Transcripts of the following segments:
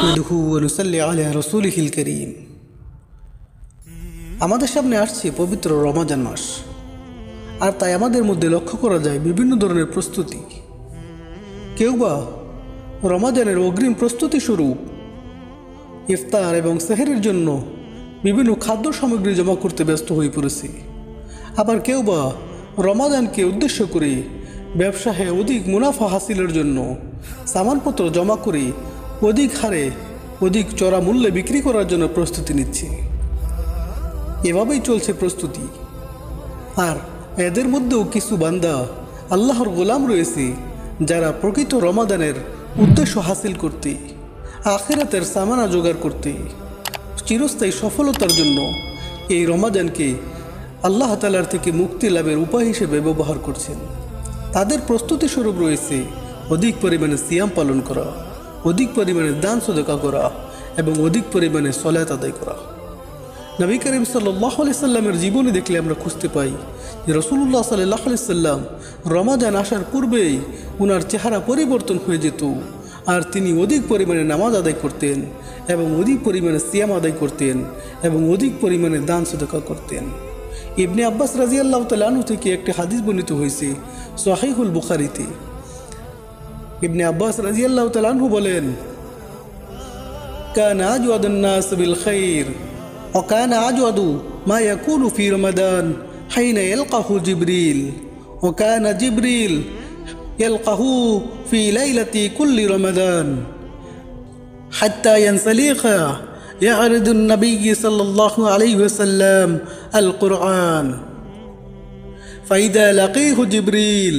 নাহমাদুহু ওয়া নুসাল্লি আলা রাসূলিহিল কারীম। আমাদের সামনে আসছে পবিত্র রমাদান মাস, আর তাই আমাদের মধ্যে লক্ষ্য করা যায় বিভিন্ন ধরনের প্রস্তুতি। কেউ বা রমাদানের অগ্রিম প্রস্তুতি স্বরূপ ইফতার এবং সেহরের জন্য বিভিন্ন খাদ্য সামগ্রী জমা করতে ব্যস্ত হয়ে পড়েছে। আবার কেউ বা রমাদানকে উদ্দেশ্য করে ব্যবসায়ে অধিক মুনাফা হাসিলের জন্য সামানপত্র জমা করে অধিক হারে অধিক চড়া মূল্যে বিক্রি করার জন্য প্রস্তুতি নিচ্ছে। এভাবেই চলছে প্রস্তুতি। আর এদের মধ্যেও কিছু বান্দা আল্লাহর গোলাম রয়েছে যারা প্রকৃত রমাদানের উদ্দেশ্য হাসিল করতে, আখিরাতের সামানা জোগাড় করতে, চিরস্থায়ী সফলতার জন্য এই রমাদানকে আল্লাহ তাআলার থেকে মুক্তি লাভের উপায় হিসেবে ব্যবহার করছেন। তাদের প্রস্তুতি স্বরূপ রয়েছে অধিক পরিমাণে সিয়াম পালন করা, অধিক পরিমাণে দান সদকা করা এবং অধিক পরিমাণে সলাত আদায় করা। নবী করিম সাল্লাল্লাহু আলাইহি সাল্লামের জীবনী দেখলে আমরা খুঁজতে পাই যে রাসূলুল্লাহ সাল্লাল্লাহু আলাইহি সাল্লাম রমাদান আসার পূর্বেই ওনার চেহারা পরিবর্তন হয়ে যেত, আর তিনি অধিক পরিমাণে নামাজ আদায় করতেন এবং অধিক পরিমাণে সিয়াম আদায় করতেন এবং অধিক পরিমাণে দান সদকা করতেন। ইবনে আব্বাস রাদিয়াল্লাহু তাআলা আনহু থেকে একটি হাদিস বর্ণিত হয়েছে সহিহুল বুখারীতে। ইবনে আব্বাস রাদিয়াল্লাহু তাআলা আনহু বলেন, কানা আজওয়াদুন নাস বিল খাইর ওয়া কানা আজওয়াদু মা ইয়াকুনু ফি রমাদান হাইনা ইয়ালকাহু জিবরিল ওয়া কানা জিবরিল ইয়ালকাহু ফি লাইলাতি কুল্লি রমাদান হাত্তা ইয়ানসালিখা ইয়ারিদু النبي صلى الله عليه وسلم القرآن فإذا لقيه جبريل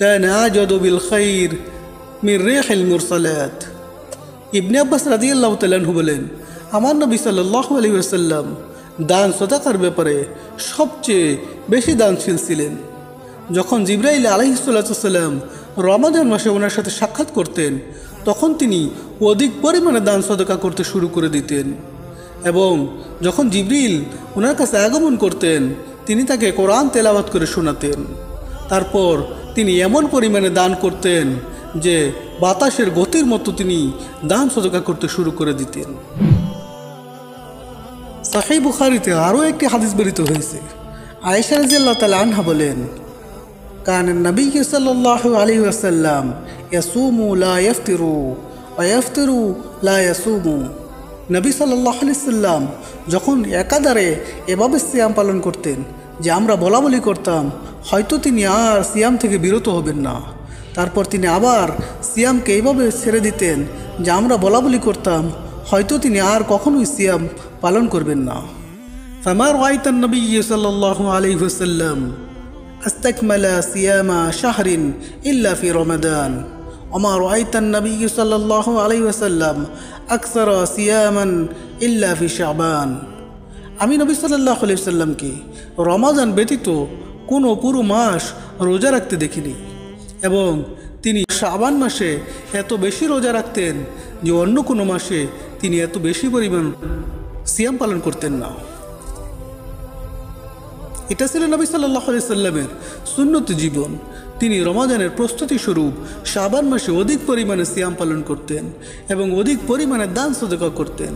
كان أجود بالخير من ريح المرسلات। ইবনে আব্বাস রাদিয়াল্লাহু তাআলা আনহু বলেন, আমার নবী সাল্লাল্লাহু আলাইহি ওয়াসাল্লাম দান সদকার ব্যাপারে সবচেয়ে বেশি দানশীল ছিলেন। যখন জিবরাইল আলাইহিস সালাম রমাদান মাসে ওনার সাথে সাক্ষাৎ করতেন, তখন তিনি অধিক পরিমাণে দান সদকা করতে শুরু করে দিতেন, এবং যখন জিবরিল ওনার কাছে আগমন করতেন তিনি তাকে কোরআন তেলাওয়াত করে শোনাতেন। তারপর তিনি এমন পরিমাণে দান করতেন যে বাতাসের গতির মতো তিনি দান সদকা করতে শুরু করে দিতেন। সহিহ বুখারীতে আরও একটি হাদিস বর্ণিত হয়েছে। আয়েশা রাদিয়াল্লাহু তাআলা আনহা বলেন, কান নবী সাল্লাল্লাহু আলাইহি ওয়াসাল্লাম ইয়াসুমু লা ইফতিরু ওয়া ইফতিরু লা ইয়াসুমু। নবী সাল্লাল্লাহু আলাইহি সাল্লাম যখন একাধারে এভাবে সিয়াম পালন করতেন যে আমরা বলাবলি করতাম হয়তো তিনি আর সিয়াম থেকে বিরত হবেন না, তারপর তিনি আবার সিয়ামকে এইভাবে ছেড়ে দিতেন যে আমরা বলাবলি করতাম হয়তো তিনি আর কখনোই সিয়াম পালন করবেন না। ফামা রাআইতান নবী সাল্লাল্লাহু আলাইহি ওয়াসাল্লাম আস্তাকমালা সিয়ামা শাহরিন ইল্লা ফি রমাদান ওমা রাআইতান নবী সাল্লাল্লাহু আলাইহি ওয়াসাল্লাম আকসারা সিয়ামান ইল্লা ফি শাবান। আমি নবী সাল্লাল্লাহু আলাইহি ওয়াসাল্লামকে রমাদান ব্যতীত কোনো পুরো মাস রোজা রাখতে দেখিনি, এবং তিনি শাবান মাসে এত বেশি রোজা রাখতেন যে অন্য কোনো মাসে তিনি এত বেশি পরিমাণ সিয়াম পালন করতেন না। এটা ছিল নবী সাল্লাল্লাহু আলাইহি সাল্লামের সুন্নত জীবন। তিনি রমাদানের প্রস্তুতি স্বরূপ শাবান মাসে অধিক পরিমাণে সিয়াম পালন করতেন এবং অধিক পরিমাণে দান সদকা করতেন।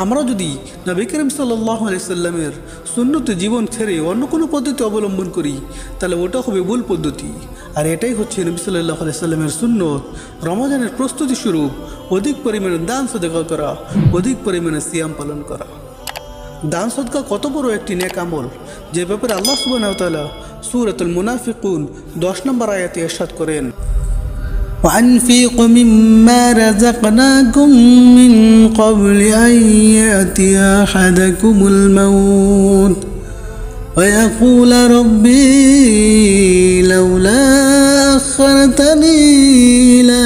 আমরা যদি নবী করিম সাল্লাল্লাহু আলাইহি সাল্লামের সুন্নত জীবন ছেড়ে অন্য কোনো পদ্ধতি অবলম্বন করি তাহলে ওটা হবে ভুল পদ্ধতি। আর এটাই হচ্ছে নবী সাল্লাল্লাহু আলাইহি সাল্লামের সুন্নত, রমাদানের প্রস্তুতি স্বরূপ অধিক পরিমাণে দান সদকা করা, অধিক পরিমাণে সিয়াম পালন করা। দান সদকা কত বড় একটি নেক আমল, যে ব্যাপারে আল্লাহ সুবহানাহু ওয়া তাআলা সূরাতুল মুনাফিকুন 10 নম্বর আয়াতে ইরশাদ করেন, وأنفقوا مما رزقناكم من قبل أن يأتي أحدكم الموت ويقول ربي لولا أخرتني إلى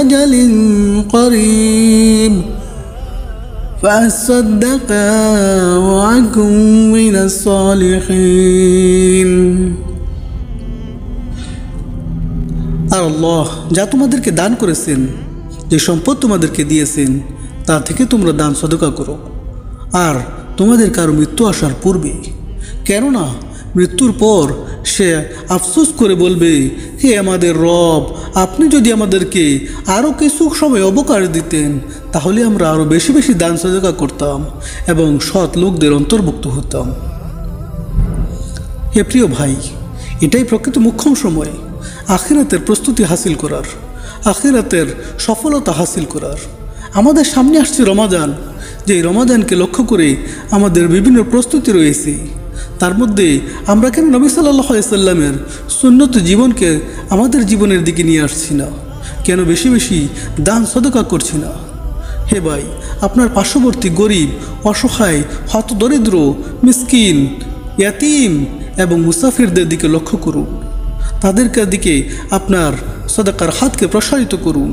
أجل قريب فأصدق وأكن من الصالحين। আর আল্লাহ যা তোমাদেরকে দান করেছেন, যে সম্পদ তোমাদেরকে দিয়েছেন তা থেকে তোমরা দান সদকা করো, আর তোমাদের কারো মৃত্যু আসার পূর্বে, কেননা মৃত্যুর পর সে আফসোস করে বলবে, হে আমাদের রব, আপনি যদি আমাদেরকে আরও কিছু সময় অবকাশ দিতেন তাহলে আমরা আরও বেশি বেশি দান সদকা করতাম এবং সৎ লোকদের অন্তর্ভুক্ত হতাম। হে প্রিয় ভাই, এটাই প্রকৃত মুখ্যম সময় আখিরাতের প্রস্তুতি হাসিল করার, আখিরাতের সফলতা হাসিল করার। আমাদের সামনে আসছে রমাদান, যেই রমাদানকে লক্ষ্য করে আমাদের বিভিন্ন প্রস্তুতি রয়েছে। তার মধ্যে আমরা কেন নবী সাল্লাল্লাহু আলাইহি সাল্লামের সুন্নত জীবনকে আমাদের জীবনের দিকে নিয়ে আসছি না? কেন বেশি বেশি দান সদকা করছি না? হে ভাই, আপনার পার্শ্ববর্তী গরিব, অসহায়, হতদরিদ্র, মিসকিন, ইয়াতিম এবং মুসাফিরদের দিকে লক্ষ্য করুন। তাদেরকে দিকে আপনার সদকার হাতকে প্রসারিত করুন।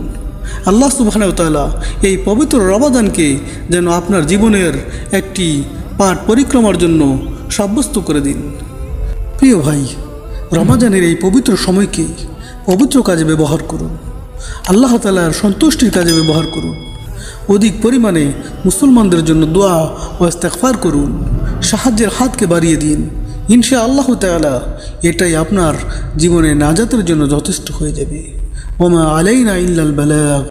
আল্লাহ সুবহানাহু ওয়া তাআলা এই পবিত্র রমাদানকে যেন আপনার জীবনের একটি পাঠ পরিক্রমার জন্য সাব্যস্ত করে দিন। প্রিয় ভাই, রমাদানের এই পবিত্র সময়কে পবিত্র কাজে ব্যবহার করুন, আল্লাহ তাআলার সন্তুষ্টির কাজে ব্যবহার করুন। অধিক পরিমাণে মুসলমানদের জন্য দোয়া ও ইস্তেগফার করুন, সাহায্যের হাতকে বাড়িয়ে দিন। ইনশাআল্লাহ তাআলা এটাই আপনার জীবনে নাজাতের জন্য যথেষ্ট হয়ে যাবে। ওমা আলাইনা ইল্লাল বালাগ।